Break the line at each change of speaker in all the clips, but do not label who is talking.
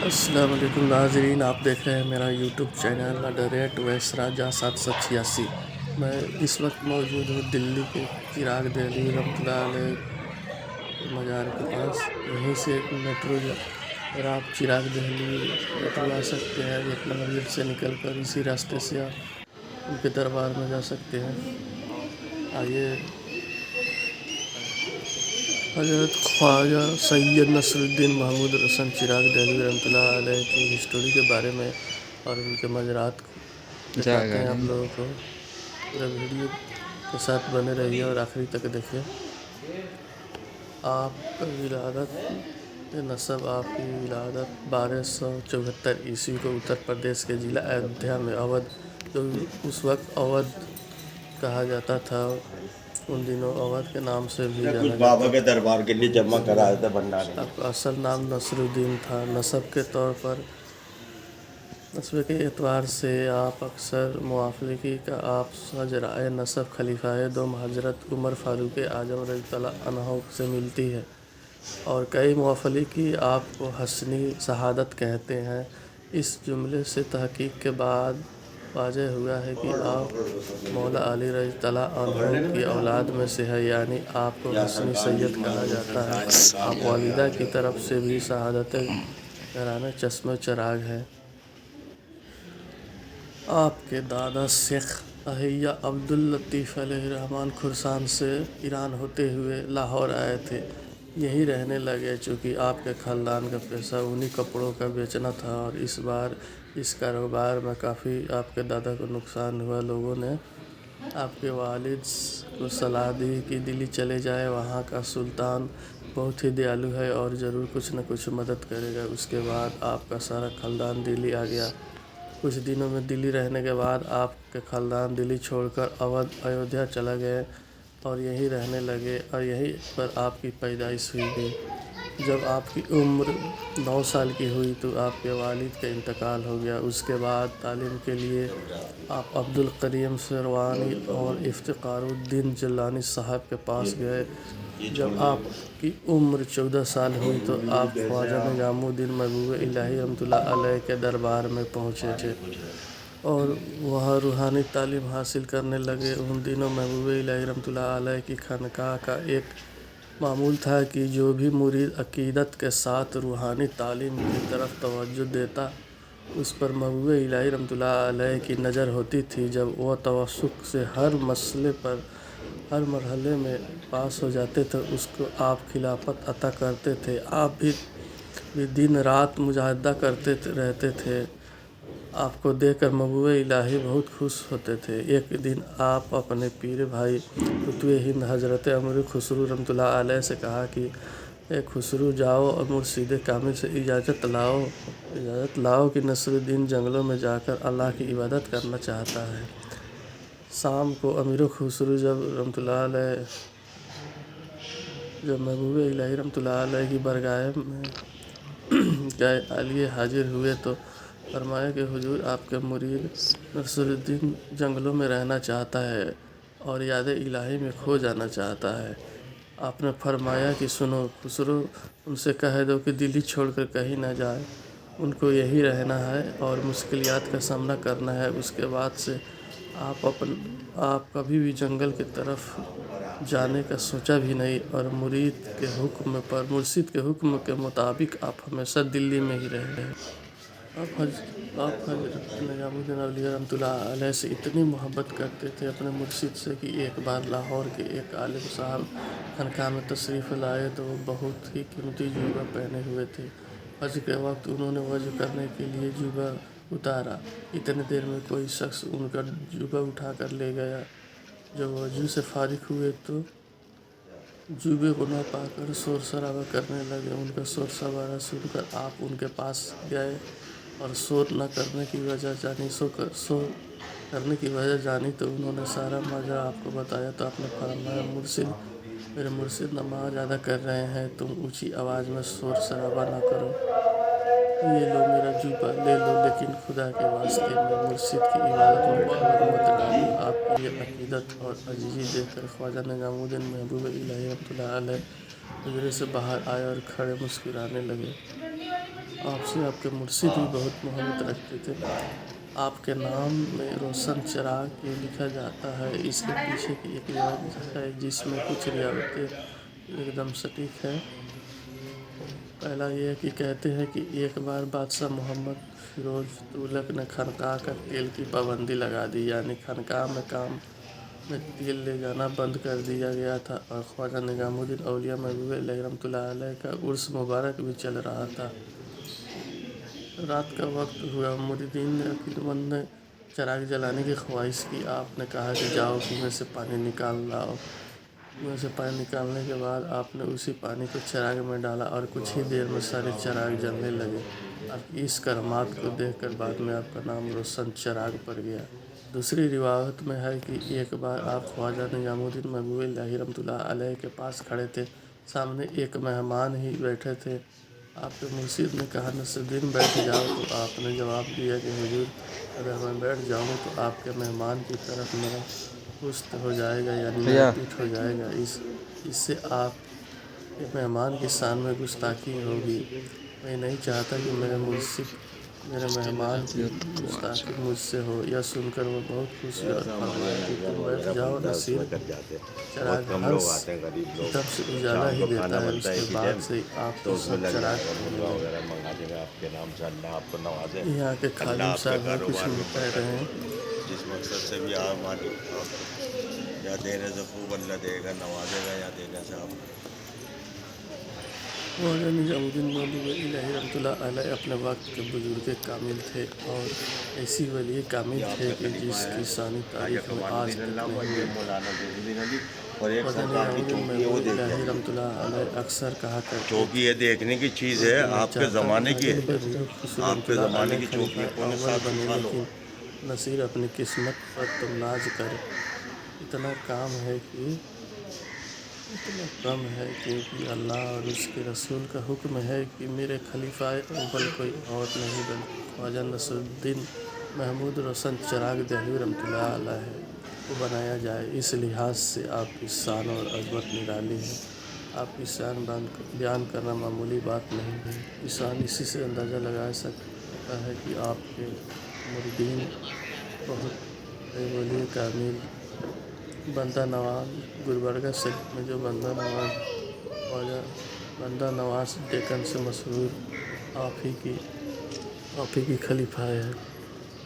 السلام علیکم ناظرین، آپ دیکھ رہے ہیں میرا یوٹیوب چینل @ویسرا جا 786۔ میں اس وقت موجود ہوں دلی کے چراغ دہلوی رحمۃ اللہ علیہ کے مزار کے پاس۔ یہیں سے میٹرو اگر آپ چراغ دہلوی میٹرو آ سکتے ہیں، 1 نمبر گیٹ سے نکل کر اسی راستے سے آپ ان کے دربار میں جا سکتے ہیں۔ آئیے حضرت خواجہ سید نصر الدین محمود رسن چراغ دہلوی رحمۃ اللہ علیہ کی ہسٹوری کے بارے میں اور ان کے مزارات دکھاتے ہیں آپ لوگوں کو۔ پورا ویڈیو کے ساتھ بنے رہیے اور آخری تک دیکھیے۔ آپ کا ولادت نسب آپ کی ولادت 1274 عیسوی کو اتر پردیش کے ضلع ایودھیا میں اودھ، جو اس وقت اودھ کہا جاتا تھا، ان دنوں اودھ کے نام سے بھی جانا جاتا
کے
تھا۔
دربار کے لیے جمع کرایا تھا بھنڈارے میں۔
آپ کا اصل نام نصر الدین تھا۔ نسب کے طور پر، نسب کے اعتبار سے آپ اکثر موافقی کا آپ شجرائے نسب خلیفۂ دوم حضرت عمر فاروق اعظم رضی اللہ عنہ سے ملتی ہے، اور کئی موافقی آپ کو حسنی شہادت کہتے ہیں۔ اس جملے سے تحقیق کے بعد واضح ہوا ہے کہ آپ مولا علی رضی اللہ عنہ کی اولاد میں سے ہیں، یعنی آپ کو حسنی سید کہا جاتا ہے۔ آپ والدہ کی طرف سے بھی سعادت گھرانہ چشمہ چراغ ہیں۔ آپ کے دادا شیخ احییٰ عبداللطیف علیہ الرحمٰن خراسان سے ایران ہوتے ہوئے لاہور آئے تھے، یہیں رہنے لگے۔ چونکہ آپ کے خاندان کا پیشہ اونی کپڑوں کا بیچنا تھا اور اس بار اس کاروبار میں کافی آپ کے دادا کو نقصان ہوا، لوگوں نے آپ کے والد کو صلاح دی کہ دلی چلے جائیں، وہاں کا سلطان بہت ہی دیالو ہے اور ضرور کچھ نہ کچھ مدد کرے گا۔ اس کے بعد آپ کا سارا خاندان دلی آ گیا۔ کچھ دنوں میں دلی رہنے کے بعد آپ کے خاندان دلی چھوڑ کر اودھ ایودھیا چلا گئے اور یہیں رہنے لگے، اور یہیں پر آپ کی پیدائش ہوئی۔ جب آپ کی عمر 9 سال کی ہوئی تو آپ کے والد کا انتقال ہو گیا۔ اس کے بعد تعلیم کے لیے آپ عبدالکریم سروانی اور افتخار الدین جیلانی صاحب کے پاس گئے۔ جب آپ کی عمر 14 سال ہوئی تو آپ خواجہ نظام الدین محبوب الہی رحمۃ اللہ علیہ کے دربار میں پہنچے اور وہاں روحانی تعلیم حاصل کرنے لگے۔ ان دنوں محبوب الہی رحمۃ اللہ علیہ کی خانقاہ کا ایک معمول تھا کہ جو بھی مرید عقیدت کے ساتھ روحانی تعلیم کی طرف توجہ دیتا، اس پر محبوب الہی رحمۃ اللہ علیہ کی نظر ہوتی تھی۔ جب وہ توسط سے ہر مسئلے پر ہر مرحلے میں پاس ہو جاتے تو اس کو آپ خلافت عطا کرتے تھے۔ آپ بھی دن رات مجاہدہ کرتے رہتے تھے۔ آپ کو دیکھ کر محبوب الہی بہت خوش ہوتے تھے۔ ایک دن آپ اپنے پیر بھائی قطب ہند حضرت امیر خسرو رحمۃ اللہ علیہ سے کہا کہ اے خسرو، جاؤ اور مرشد کامل سے اجازت لاؤ کہ نصر الدین جنگلوں میں جا کر اللہ کی عبادت کرنا چاہتا ہے۔ شام کو امیر خسرو جب محبوب الہی رحمۃ اللہ علیہ کی بارگاہ میں گئے، عالیہ حاضر ہوئے تو فرمایا کہ حضور، آپ کے مرید نصر الدین جنگلوں میں رہنا چاہتا ہے اور یاد الہی میں کھو جانا چاہتا ہے۔ آپ نے فرمایا کہ سنو خسرو، ان سے کہہ دو کہ دلی چھوڑ کر کہیں نہ جائے، ان کو یہیں رہنا ہے اور مشکلات کا سامنا کرنا ہے۔ اس کے بعد سے آپ کبھی بھی جنگل کی طرف جانے کا سوچا بھی نہیں، اور مرشد کے حکم کے مطابق آپ ہمیشہ دلی میں ہی رہے۔ آپ حضرت نظام الدین اولیاء رحمۃ اللہ علیہ سے اتنی محبت کرتے تھے اپنے مرشد سے کہ ایک بار لاہور کے ایک عالم صاحب خانقاہ میں تشریف لائے تو وہ بہت ہی قیمتی جوبہ پہنے ہوئے تھے۔ حج کے وقت انہوں نے وضو کرنے کے لیے جوبہ اتارا، اتنی دیر میں کوئی شخص ان کا جوبہ اٹھا کر لے گیا۔ جب وضو سے فارغ ہوئے تو جوبے کو نہ پا کر شور شرابہ کرنے لگے۔ ان کا شور شرابہ سن کر آپ ان کے پاس گئے اور شور کرنے کی وجہ جانی تو انہوں نے سارا ماجرا آپ کو بتایا تو آپ نے فرمایا، میرے مرشد نماز ادا کر رہے ہیں، تم اونچی آواز میں شور شرابہ نہ کرو۔ یہ لو میرا جوبہ لے لو، لیکن خدا کے واسطے میرے مرشد کی عبادت میں خلل مت ڈالو۔ آپ کی یہ عقیدت اور عاجزی دیکھ کر خواجہ نظام الدین محبوب الہی رحمۃ اللہ علیہ حجرے سے باہر آئے اور کھڑے مسکرانے لگے۔ आपसे आपके मुर्शिद भी बहुत मोहब्बत रखते थे। आपके नाम में रोशन चिराग क्यों लिखा जाता है, इसके पीछे की एक वजह है जिसमें कुछ रिवायतें एकदम सटीक है। पहला ये है कि कहते हैं कि एक बार बादशाह मोहम्मद फिरोज तुगलक ने खानकाह का तेल की पाबंदी लगा दी, यानी खानकाह में काम में तेल ले जाना बंद कर दिया गया था और ख्वाजा निजामुद्दीन औलिया महबूब इलाही रहमतुल्लाह अलैह का उर्स मुबारक भी चल रहा था। रात का वक्त हुआ, मुरीदीन ने अकीलमंद ने चिराग जलाने की ख्वाहिश की। आपने कहा कि जाओ कुएं से पानी निकाल लाओ। कुएं से पानी निकालने के बाद आपने उसी पानी को चिराग में डाला और कुछ ही देर में सारे चिराग जलने लगे। आपकी इस करामात को देखकर बाद में आपका नाम रोशन चिराग पड़ गया। दूसरी रिवायत में है कि एक बार आप ख्वाजा निजामुद्दीन महबूब इलाही रहमतुल्लाह अलैह के पास खड़े थे। सामने एक मेहमान ही बैठे थे। आपके मुर्शिद ने कहा, नसरुद्दीन बैठ जाओ, तो आपने जवाब दिया कि हुजूर, अगर मैं बैठ जाऊँ तो आपके मेहमान की तरफ मेरा पुश्त हो जाएगा, यानी मेरा पीठ हो जाएगा। इससे आपके मेहमान की शान में गुस्ताखी होगी। मैं नहीं चाहता कि मेरे मुर्शिद मेरे मेहमान की गुस्ताखी मुझसे हो। यह सुनकर वो बहुत खुश हुए और फरमाया कि तुम बैठ जाओ नसीर। चिराग हर तरफ से उजाला ही देता है। उसके बाद से आपके सब चिराग जलने लगे।
आपके नाम से अल्लाह आपको नवाजे,
यहाँ के
अल्लाह
खादिम
आपके
साहब हैं, कुछ
कारोबार में
कह रहे
बरकत
हैं।
दे। जिस मकसद से भी आप मालिक या देने से खूब अल्लाह देगा, नवाजेगा या देगा साहब।
ख्वाजा निजामुद्दीन महबूब इलाही रहमतुल्लाह अलैह अपने वक्त के बुजुर्ग कामिल थे और ऐसी वली कामिल थे कि जिसकी शानी तारीख में आज तक नहीं मिलती।
और एक
ख्वाजा
सरकार की
निजामुद्दीन
चौकी है, वो
महबूब
देख
इलाही
जाइए।
रहमतुल्लाह अलैह अक्सर कहा करते
चौकी
थे
है, देखने की चीज़ है,
कि मैं
आपके
चाहता
ज़माने
था
की
इन
है।
बदर
आपके
खुसरमतुल्लाह
ज़माने
अलैह
की चौकी
खलीफा
है, पौने
अव्वल
700
बने,
साल हो।
लेकिन नसीर अपनी किस्मत पर तुम नाज कर। इतना काम है कि इतना कम है, क्योंकि अल्लाह और उसके रसूल का हुक्म है कि मेरे खलीफा अव्वल कोई और नहीं बल्कि ख्वाजा नसरुद्दीन महमूद रोशन चिराग दहलवी रहमतुल्लाह अलैह को बनाया जाए। इस लिहाज से आपकी शान और अजमत निराली है। आपकी शान बयान करना मामूली बात नहीं है। इंसान इसी से अंदाज़ा लगा सकता है कि आपके मुरीदीन बहुत वली कामिल। बंदा नवाज गुलबर्गा शरीफ में जो ख्वाजा बंदा नवाज डेक्कन से मशहूर आप ही की खलीफा है।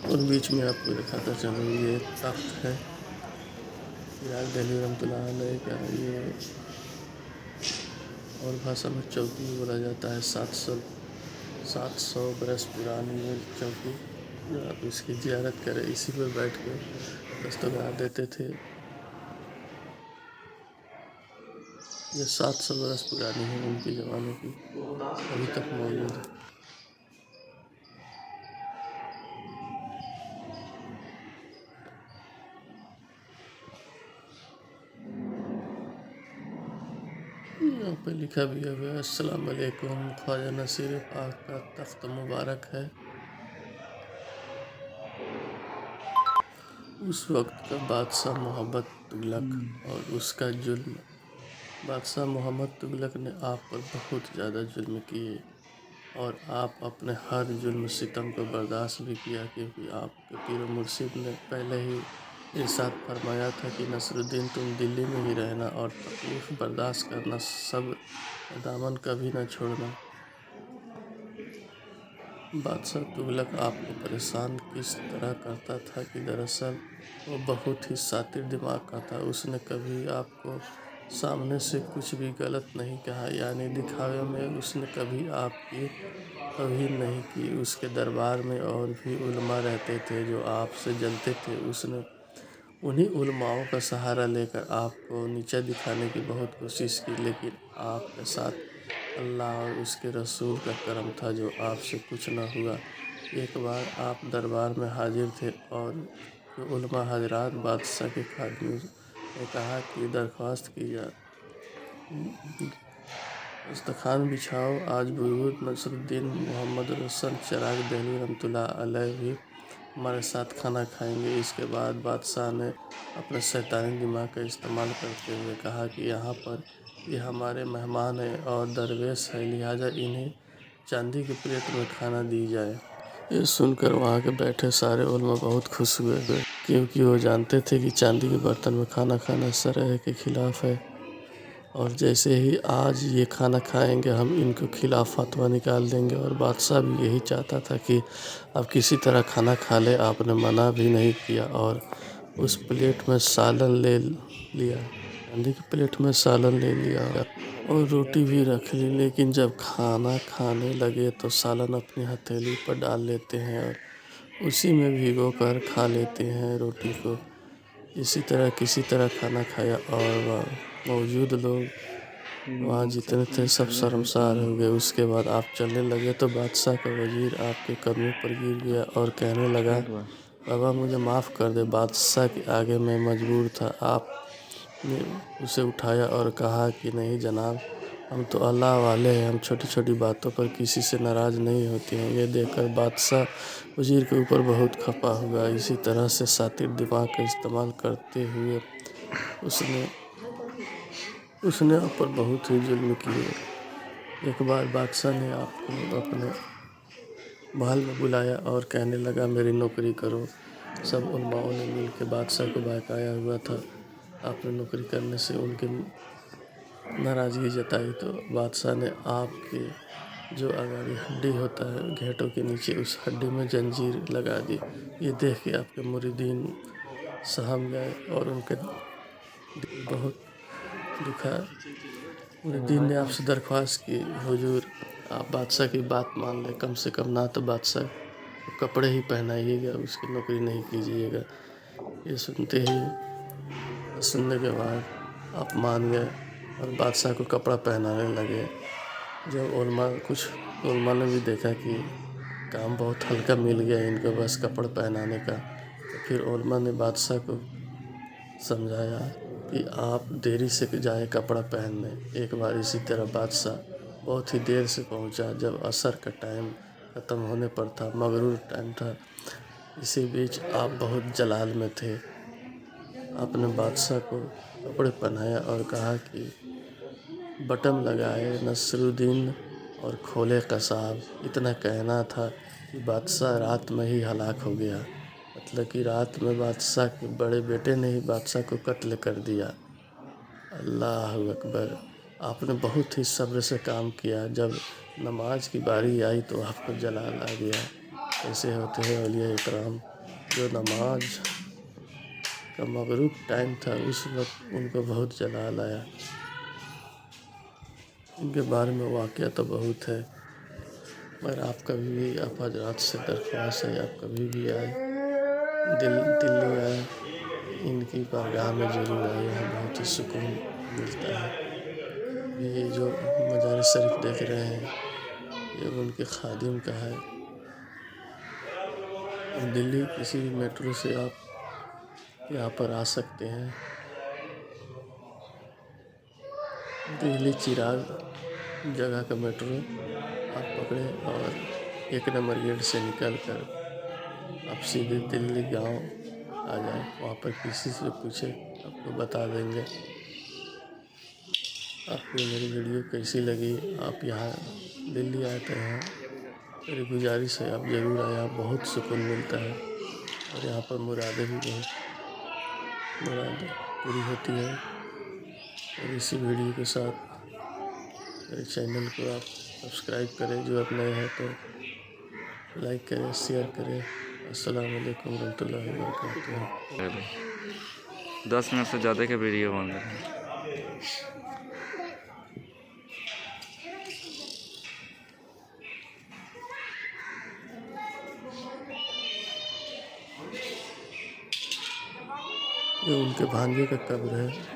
और बीच में आपको दिखाता चलूँ, ये तख्त है चिराग दहलवी रहमतुल्लाह अलैह का। ये और भाषा में चौकी भी बोला जाता है। 700 बरस पुरानी ये चौकी, जो आप इसकी जियारत करें, इसी पर बैठ के दस्तगार देते थे। ये 700 बरस पुरानी है, उनके ज़माने की, अभी तक मौजूद है। यहाँ पे लिखा भी है, अस्सलाम वालेकुम, ख्वाजा नसीर पाक का तख्त मुबारक है। उस वक्त का बादशाह मोहम्मद तुगलक और उसका जुल्म। बादशाह मोहम्मद तुगलक ने आप पर बहुत ज़्यादा जुल्म किए और आप अपने हर जुल्म सितम को बर्दाश्त भी किया, क्योंकि आपके पीर मुर्शिद ने पहले ही इरशाद फरमाया था कि नसरुद्दीन, तुम दिल्ली में ही रहना और तकलीफ़ बर्दाश्त करना, सब्र का दामन कभी न छोड़ना। बादशाह तुगलक आपको परेशान किस तरह करता था कि दरअसल वो बहुत ही शातिर दिमाग का था। उसने कभी आपको सामने से कुछ भी गलत नहीं कहा, यानी दिखावे में उसने कभी आपकी तौहीन नहीं की। उसके दरबार में और भी उलमा रहते थे जो आपसे जलते थे। उसने उन्हीं उलमाओं का सहारा लेकर आपको नीचा दिखाने की बहुत कोशिश की, लेकिन आपके साथ अल्लाह और उसके रसूल का करम था जो आपसे कुछ न हुआ। एक बार आप दरबार में हाजिर थे और जो उलमा हजरात बादशाह के खादिम ने कहा कि दरख्वास्त की जा दस्तरखान बिछाओ, आज बुजुर्ग नसरुद्दीन मोहम्मद रोशन चिराग दहलवी रहमतुल्लाह अलैह भी हमारे साथ खाना खाएंगे। इसके बाद बादशाह ने अपने शैतानी दिमाग का इस्तेमाल करते हुए कहा कि यहाँ पर ये हमारे मेहमान हैं और दरवेश है, लिहाजा इन्हें चांदी के प्लेट में खाना दी जाए। ये सुनकर वहाँ के बैठे सारे उलमा बहुत खुश हुए, क्योंकि वो जानते थे कि चांदी के बर्तन में खाना खाना शरय के खिलाफ है। और जैसे ही आज ये खाना खाएंगे हम इनको खिलाफ फतवा निकाल देंगे। और बादशाह भी यही चाहता था कि अब किसी तरह खाना खा ले, आपने मना भी नहीं किया और उस प्लेट में सालन ले लिया, चांदी की प्लेट में सालन ले लिया और रोटी भी रख ली। लेकिन जब खाना खाने लगे तो सालन अपनी हथेली पर डाल लेते हैं और उसी में भिगो कर खा लेते हैं रोटी को। इसी तरह किसी तरह खाना खाया और मौजूद लोग वहाँ जितने थे सब शर्मसार हो गए। उसके बाद आप चलने लगे तो बादशाह का वजीर आपके कदमों पर गिर गया और कहने लगा, बाबा मुझे माफ़ कर दे। बादशाह के आगे मैं मजबूर था। आपने उसे उठाया और कहा कि नहीं जनाब, हम तो अल्लाह वाले हैं, हम छोटी छोटी बातों पर किसी से नाराज़ नहीं होते हैं। ये देखकर बादशाह वजीर के ऊपर बहुत खपा हुआ। इसी तरह से सातिर दिमाग का इस्तेमाल करते हुए उसने आप पर बहुत ही जुल्म किए। एक बार बादशाह ने आपको अपने महल में बुलाया और कहने लगा, मेरी नौकरी करो। सब उलमाओं ने मिल के बादशाह को बहकाया हुआ था। आपने नौकरी करने से उनकी नाराज़गी जताई तो बादशाह ने आपके जो अगाड़ी हड्डी होता है घेटों के नीचे, उस हड्डी में जंजीर लगा दी। ये देख के आपके मुरीदीन सहम गए और उनके बहुत दुखा। मुरीदीन ने आपसे दरख्वास्त की, हुजूर आप बादशाह की बात मान लें, कम से कम ना तो बादशाह को कपड़े ही पहनाइएगा, उसकी नौकरी नहीं कीजिएगा। ये सुनने के बाद आप मान गए और बादशाह को कपड़ा पहनाने लगे। जब कुछ उलमा ने भी देखा कि काम बहुत हल्का मिल गया इनको बस कपड़ा पहनाने का, तो फिर उलमा ने बादशाह को समझाया कि आप देरी से जाए कपड़ा पहनने। एक बार इसी तरह बादशाह बहुत ही देर से पहुंचा, जब असर का टाइम ख़त्म होने पर था, मगरूर टाइम था। इसी बीच आप बहुत जलाल में थे। आपने बादशाह को कपड़े पहनाया और कहा कि बटन लगाए नसरुद्दीन और खोले कसाब। इतना कहना था कि बादशाह रात में ही हलाक हो गया। मतलब कि रात में बादशाह के बड़े बेटे ने ही बादशाह को कत्ल कर दिया। अल्लाह अकबर। आपने बहुत ही सब्र से काम किया। जब नमाज की बारी आई तो आपको जलाल आ गया। ऐसे होते हैं औलिया इकराम, जो नमाज का मगरूब टाइम था उस वक्त उनको बहुत जलाल आया। इनके बारे में वाक़या तो बहुत है, मगर आप कभी भी आप हजरात से दरख्वास्त है, आप कभी भी आए दिल्ली आए, इनकी बारगाह में ज़रूर आए। यहाँ बहुत ही सुकून मिलता है। ये जो मजार शरीफ देख रहे हैं ये उनके खादिम का है। दिल्ली किसी भी मेट्रो से आप यहाँ पर आ सकते हैं। दिल्ली चिराग जगह का मेट्रो आप पकड़े और 1 नंबर गेट से निकल कर आप सीधे दिल्ली गांव आ जाए। वहाँ पर किसी से पूछे आपको बता देंगे। आपको मेरी वीडियो कैसी लगी? आप यहाँ दिल्ली आते हैं, मेरी गुजारिश है आप ज़रूर आए। यहाँ बहुत सुकून मिलता है और यहाँ पर मुरादें भी बहुत पूरी होती है। और इसी वीडियो के साथ मेरे चैनल को आप सब्सक्राइब करें, जो आप नए हैं तो लाइक करें, शेयर करें। अस्सलाम वालेकुम रहमतुल्लाहि व बरकातुहू।
10 मिनट से ज़्यादा का वीडियो बन रहा है।
ये उनके भांजे का कब्र है।